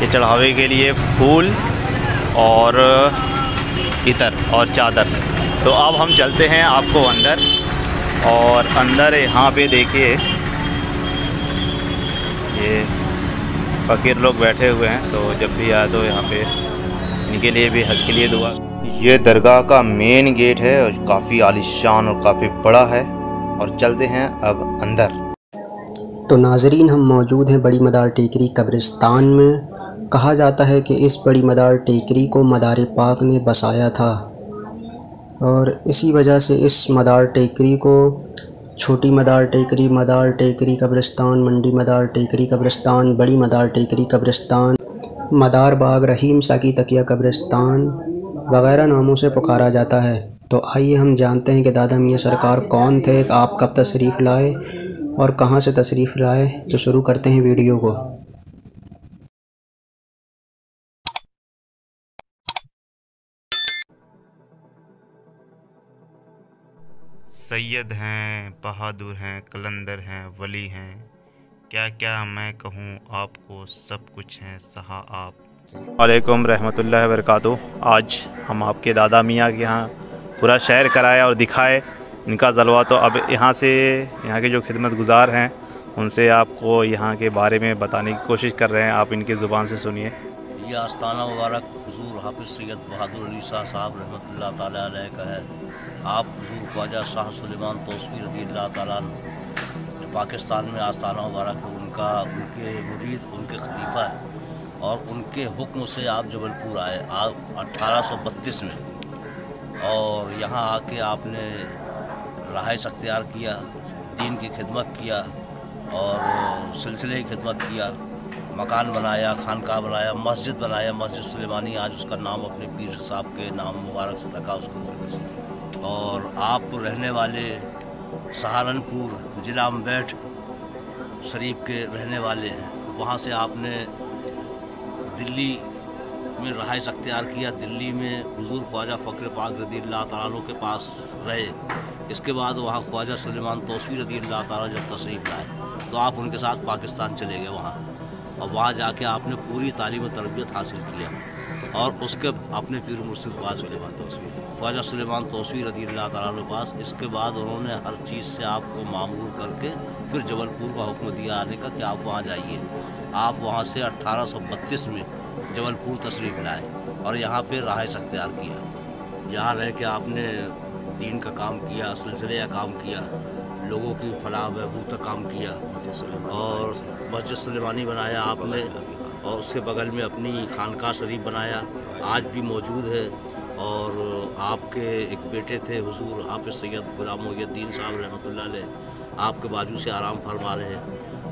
ये चढ़ावे के लिए फूल और इतर और चादर। तो अब हम चलते हैं आपको अंदर, और अंदर यहाँ पे देखिए ये फ़कीर लोग बैठे हुए हैं। तो जब भी आए तो यहाँ पे इनके लिए भी हक के लिए दुआ। ये दरगाह का मेन गेट है और काफ़ी आलीशान और काफ़ी बड़ा है। और चलते हैं अब अंदर। तो नाजरीन, हम मौजूद हैं बड़ी मदार टेकरी कब्रिस्तान में। कहा जाता है कि इस बड़ी मदार टेकरी को मदार पाक ने बसाया था, और इसी वजह से इस मदार टेकरी को छोटी मदार टेकरी कब्रिस्तान, मंडी मदार टेकरी कब्रिस्तान, बड़ी मदार टेकरी कब्रिस्तान, मदार बाग, रहीम साकी तकिया कब्रिस्तान वगैरह नामों से पुकारा जाता है। तो आइए हम जानते हैं कि दादा मियाँ सरकार कौन थे, आप कब तशरीफ़ लाए और कहाँ से तशरीफ़ लाए। तो शुरू करते हैं वीडियो को। सैयद हैं, बहादुर हैं, कलंदर हैं, वली हैं, क्या क्या मैं कहूँ आपको, सब कुछ हैं सहा आप। वालेकुम रहमतुल्लाहि व बरकातुहू। आज हम आपके दादा मियाँ के यहाँ पूरा शहर कराया और दिखाए इनका जलवा। तो अब यहाँ के जो खिदमत गुज़ार हैं उनसे आपको यहाँ के बारे में बताने की कोशिश कर रहे हैं। आप इनकी ज़ुबान से सुनिए। ये आस्थाना मुबारक हुजूर हाफिज़ सैयद बहादुर अली शाह साहब रहमतुल्लाह ताला अलैह का है। आप हुजूर ख्वाजा शाह सुलेमान तौसीफ़ी रज़ियल्लाहु ताला जो पाकिस्तान में आस्थाना मुबारक है, उनके मुरीद, उनके खलीफा है, और उनके हुक्म से आप जबलपुर आए आप 1832 में। और यहाँ आके आपने रहाइश अख्तियार किया, दीन की खिदमत किया और सिलसिले की खिदमत किया, मकान बनाया, खानका बनाया, मस्जिद बनाया, मस्जिद सुलेमानी, आज उसका नाम अपने पीर साहब के नाम मुबारक से रखा उसको। और आप रहने वाले सहारनपुर ज़िला अम्बेड शरीफ के रहने वाले हैं। वहाँ से आपने दिल्ली में रहाइश अख्तियार किया। दिल्ली में हुजूर ख्वाजा फ़कीर पाक रज़ियल्लाहु ताला के पास रहे। इसके बाद वहाँ ख्वाजा सुलेमान तौसीफ़ी रज़ियल्लाहु ताला जब तशरीफ़ लाए तो आप उनके साथ पाकिस्तान चले गए वहाँ, और वहाँ जाके आपने पूरी तालीम और तरबियत हासिल किया। और उसके अपने पीर मुर्शिद ख्वाजा सुलेमान तौसीफ़ी रज़ियल्लाहु ताला के पास, इसके बाद उन्होंने हर चीज़ से आपको मामूर करके फिर जबलपुर का हुक्म दिया आने का कि आप वहाँ जाइए। आप वहाँ से 1832 में जबलपुर तशरीफ़ लाए और यहाँ पे रहाइश अख्तियार किया। यहाँ रह के आपने दीन का काम किया, सिलसिले का काम किया, लोगों की फलाह बहबूद का काम किया, और मस्जिद सुलेमानी बनाया आपने, और उसके बगल में अपनी खानका शरीफ बनाया, आज भी मौजूद है। और आपके एक बेटे थे हुजूर हाफिज़ सैयद गुलाम मोहिउद्दीन साहब रहमतुल्लाह अलैह, आपके बाजू से आराम फरमा रहे हैं।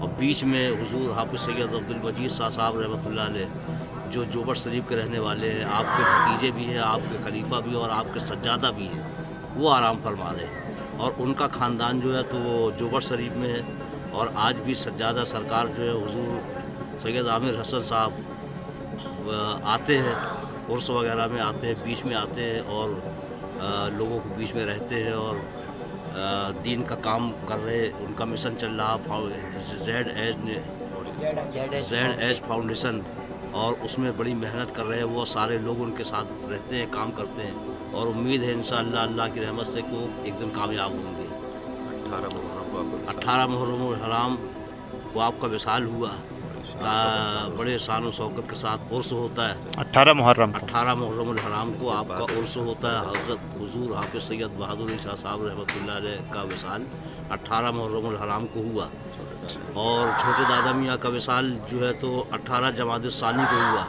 और बीच में हुजूर हाफिज़ सैयद अब्दुल मजीद शाह साहब रहमतुल्लाह अलैह जो जोबर शरीफ के रहने वाले हैं, आपके भतीजे भी हैं, आपके खलीफा भी और आपके सज्जादा भी हैं, वो आराम फरमा रहे हैं। और उनका ख़ानदान जो है तो वो जोबर शरीफ में है। और आज भी सज्जादा सरकार जो है हुजूर सैयद आमिर हसन साहब आते हैं, उर्स वगैरह में आते हैं, बीच में आते हैं और लोगों के बीच में रहते हैं और दीन का काम कर रहे हैं। उनका मिशन चल रहा जेड एज फाउंडेशन, और उसमें बड़ी मेहनत कर रहे हैं। वो सारे लोग उनके साथ रहते हैं, काम करते हैं, और उम्मीद है इंशाअल्लाह अल्लाह की रहमत से को एक दिन कामयाब होंगे। 18 मुहर्रम हराम को आपका विसाल हुआ, बड़े शान और शौकत के साथ उर्स होता है। 18 मुहर्रम हराम को आपका उर्स होता है। हज़रत हुजूर हाफिज़ सैयद बहादुर अली शाह साहब रहमतुल्लाह अलैह का विसाल 18 मुहर्रम हराम को हुआ। और छोटे दादा मियाँ का विसाल जो है तो 18 जमाद सानी को हुआ,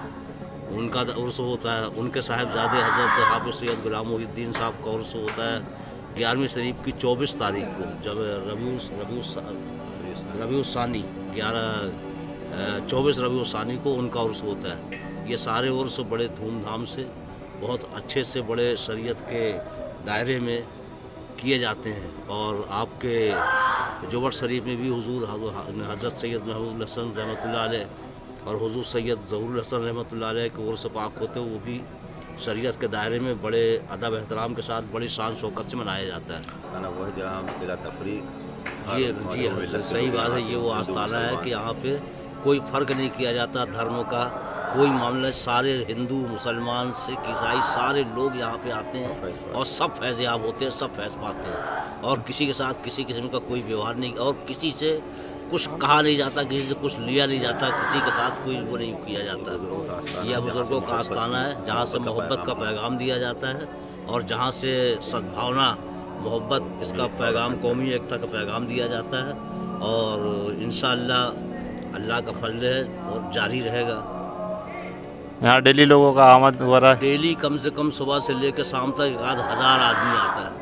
उनका उर्स होता है। उनके साहिबजादे हज़रत हाफिज़ सैयद गुलाम मोहिउद्दीन साहब का उर्स होता है 11वीं शरीफ की 24 तारीख को, जब रबीउल सानी 24 रबीउल सानी को उनका उर्स होता है। ये सारे उर्स बड़े धूमधाम से, बहुत अच्छे से, बड़े शरीयत के दायरे में किए जाते हैं। और आपके जोबर शरीफ में भी हुजूर हज़रत सैयद महमूद हसन रहमतुल्लाह अलैह और हुजूर सैयद ज़हूरुल हसन रहमतुल्लाह अलैह के उर्स पाक होते, वो भी शरीयत के दायरे में बड़े अदब एहतराम के साथ बड़ी शान शौकत से मनाया जाता है। वह जहाँ बिला तफरीक, जी सही बात है। ये वो आस्थाना है कि यहाँ पे कोई फ़र्क नहीं किया जाता धर्म का, कोई मामला, सारे हिंदू मुसलमान सिख ईसाई सारे लोग यहाँ पे आते हैं और सब फैज़याब होते हैं, सब फैज़ पाते हैं। और किसी के साथ किसी किस्म का कोई व्यवहार नहीं, और किसी से कुछ कहा नहीं जाता, किसी से कुछ लिया नहीं जाता, किसी के साथ कोई वो नहीं किया जाता। यह बुजुर्गों का आस्थाना है जहाँ से मोहब्बत का पैगाम दिया जाता है और जहाँ से सद्भावना, मोहब्बत, इसका पैगाम, कौमी एकता का पैगाम दिया जाता है। और इंशाअल्लाह अल्लाह का फजल है और जारी रहेगा। यहाँ डेली लोगों का आमद वगैरह? डेली कम से कम सुबह से लेकर शाम तक 1000 आदमी आता है।